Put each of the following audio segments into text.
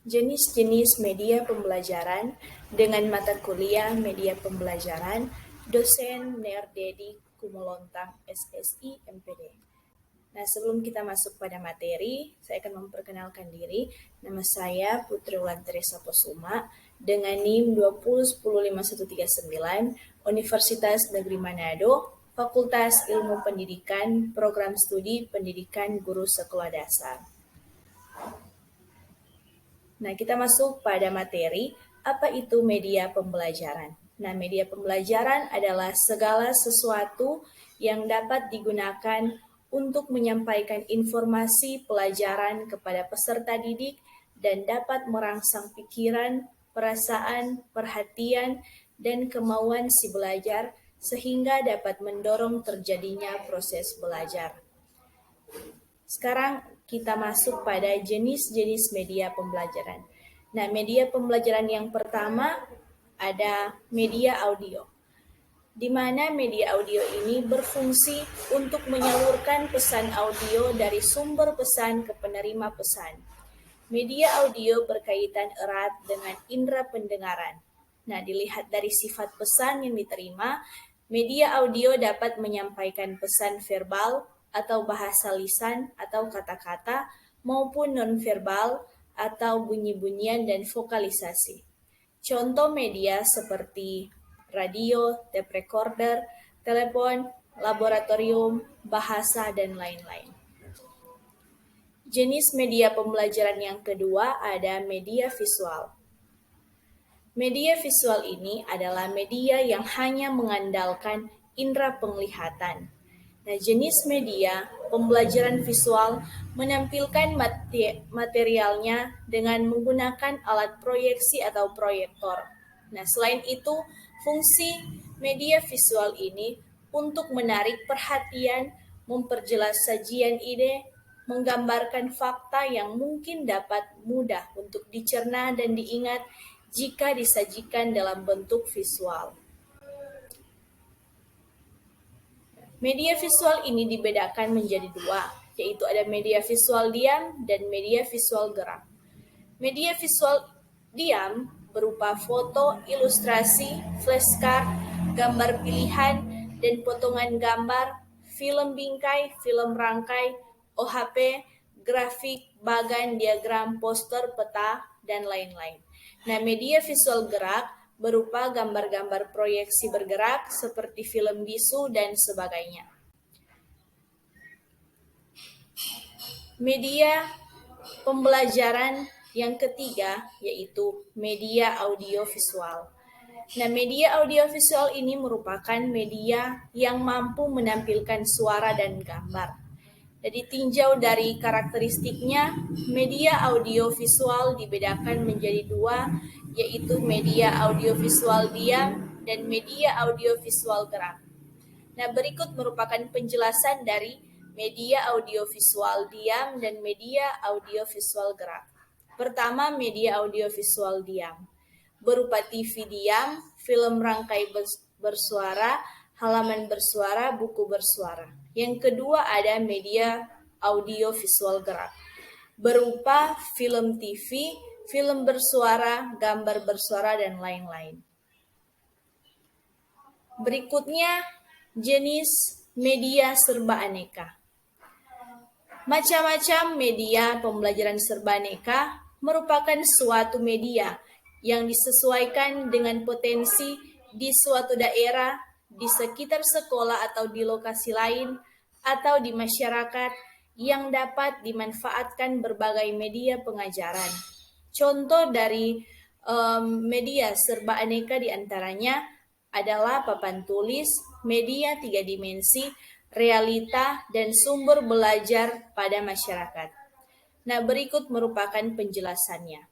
Jenis-jenis media pembelajaran dengan mata kuliah media pembelajaran, dosen Nerdedi Kumolontang SSI MPD. Nah, sebelum kita masuk pada materi, saya akan memperkenalkan diri. Nama saya Putri Wulan Teresa Posuma dengan NIM 2010539 Universitas Negeri Manado, Fakultas Ilmu Pendidikan, Program Studi Pendidikan Guru Sekolah Dasar. Nah, kita masuk pada materi, apa itu media pembelajaran? Nah, media pembelajaran adalah segala sesuatu yang dapat digunakan untuk menyampaikan informasi pelajaran kepada peserta didik dan dapat merangsang pikiran, perasaan, perhatian, dan kemauan si belajar sehingga dapat mendorong terjadinya proses belajar. Sekarang kita masuk pada jenis-jenis media pembelajaran. Nah, media pembelajaran yang pertama ada media audio, di mana media audio ini berfungsi untuk menyalurkan pesan audio dari sumber pesan ke penerima pesan. Media audio berkaitan erat dengan indera pendengaran. Nah, dilihat dari sifat pesan yang diterima, media audio dapat menyampaikan pesan verbal atau bahasa lisan atau kata-kata maupun nonverbal atau bunyi-bunyian dan vokalisasi. Contoh media seperti radio, tape recorder, telepon, laboratorium, bahasa, dan lain-lain. Jenis media pembelajaran yang kedua ada media visual. Media visual ini adalah media yang hanya mengandalkan indera penglihatan. Nah, jenis media pembelajaran visual menampilkan materialnya dengan menggunakan alat proyeksi atau proyektor. Nah, selain itu, fungsi media visual ini untuk menarik perhatian, memperjelas sajian ide, menggambarkan fakta yang mungkin dapat mudah untuk dicerna dan diingat jika disajikan dalam bentuk visual. Media visual ini dibedakan menjadi dua, yaitu ada media visual diam dan media visual gerak. Media visual diam berupa foto, ilustrasi, flashcard, gambar pilihan, dan potongan gambar, film bingkai, film rangkai, OHP, grafik, bagan, diagram, poster, peta, dan lain-lain. Nah, media visual gerak berupa gambar-gambar proyeksi bergerak seperti film bisu dan sebagainya. Media pembelajaran yang ketiga yaitu media audiovisual. Nah, media audiovisual ini merupakan media yang mampu menampilkan suara dan gambar. Jadi tinjau dari karakteristiknya, media audiovisual dibedakan menjadi dua, yaitu media audiovisual diam dan media audiovisual gerak. Nah, berikut merupakan penjelasan dari media audiovisual diam dan media audiovisual gerak. Pertama, media audiovisual diam berupa TV diam, film rangkai bersuara, halaman bersuara, buku bersuara. Yang kedua ada media audiovisual gerak berupa film TV, film bersuara, gambar bersuara, dan lain-lain. Berikutnya jenis media serba aneka. Macam-macam media pembelajaran serba aneka merupakan suatu media yang disesuaikan dengan potensi di suatu daerah, di sekitar sekolah atau di lokasi lain, atau di masyarakat yang dapat dimanfaatkan berbagai media pengajaran. Contoh dari media serba aneka diantaranya adalah papan tulis, media 3 dimensi, realita, dan sumber belajar pada masyarakat. Nah, berikut merupakan penjelasannya.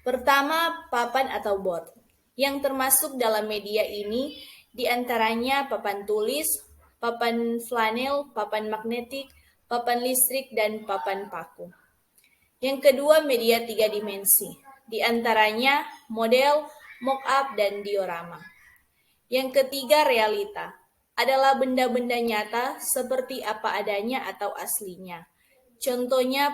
Pertama, papan atau board. Yang termasuk dalam media ini diantaranya papan tulis, papan flanel, papan magnetik, papan listrik, dan papan paku. Yang kedua, media 3 dimensi. Diantaranya model, mock-up, dan diorama. Yang ketiga, realita. Adalah benda-benda nyata seperti apa adanya atau aslinya. Contohnya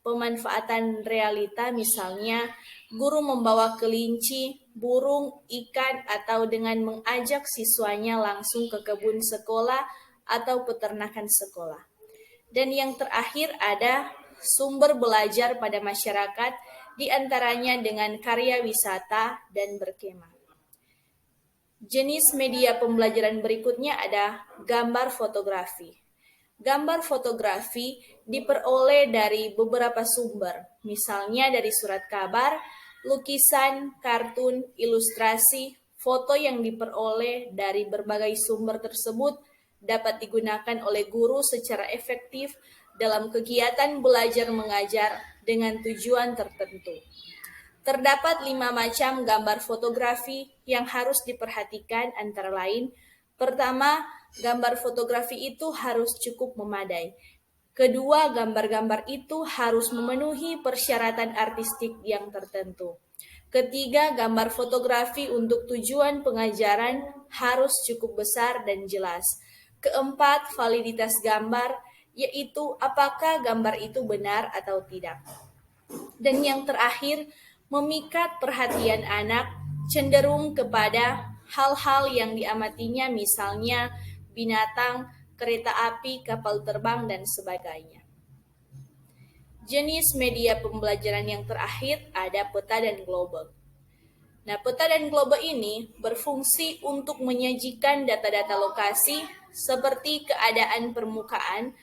pemanfaatan realita, misalnya guru membawa kelinci, burung, ikan, atau dengan mengajak siswanya langsung ke kebun sekolah atau peternakan sekolah. Dan yang terakhir ada sumber belajar pada masyarakat, di antaranya dengan karya wisata dan berkemah. Jenis media pembelajaran berikutnya ada gambar fotografi. Gambar fotografi diperoleh dari beberapa sumber, misalnya dari surat kabar, lukisan, kartun, ilustrasi. Foto yang diperoleh dari berbagai sumber tersebut dapat digunakan oleh guru secara efektif dalam kegiatan belajar mengajar dengan tujuan tertentu. Terdapat 5 macam gambar fotografi yang harus diperhatikan, antara lain: pertama, gambar fotografi itu harus cukup memadai. Kedua, gambar-gambar itu harus memenuhi persyaratan artistik yang tertentu. Ketiga, gambar fotografi untuk tujuan pengajaran harus cukup besar dan jelas. Keempat, validitas gambar, yaitu apakah gambar itu benar atau tidak. Dan yang terakhir, memikat perhatian anak, cenderung kepada hal-hal yang diamatinya, misalnya binatang, kereta api, kapal terbang, dan sebagainya. Jenis media pembelajaran yang terakhir ada peta dan globe. Nah, peta dan globe ini berfungsi untuk menyajikan data-data lokasi seperti keadaan permukaan,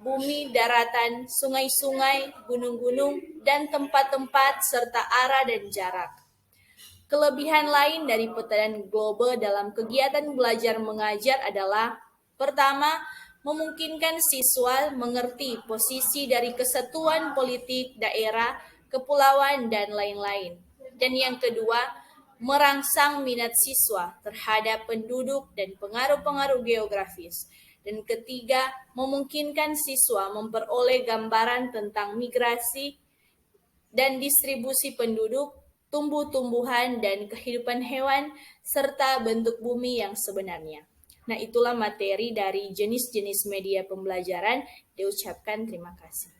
bumi, daratan, sungai-sungai, gunung-gunung, dan tempat-tempat serta arah dan jarak. Kelebihan lain dari peta dan globe dalam kegiatan belajar mengajar adalah: pertama, memungkinkan siswa mengerti posisi dari kesatuan politik daerah, kepulauan, dan lain-lain. Dan yang kedua, merangsang minat siswa terhadap penduduk dan pengaruh-pengaruh geografis. Dan ketiga, memungkinkan siswa memperoleh gambaran tentang migrasi dan distribusi penduduk, tumbuh-tumbuhan, dan kehidupan hewan, serta bentuk bumi yang sebenarnya. Nah, itulah materi dari jenis-jenis media pembelajaran. Diucapkan terima kasih.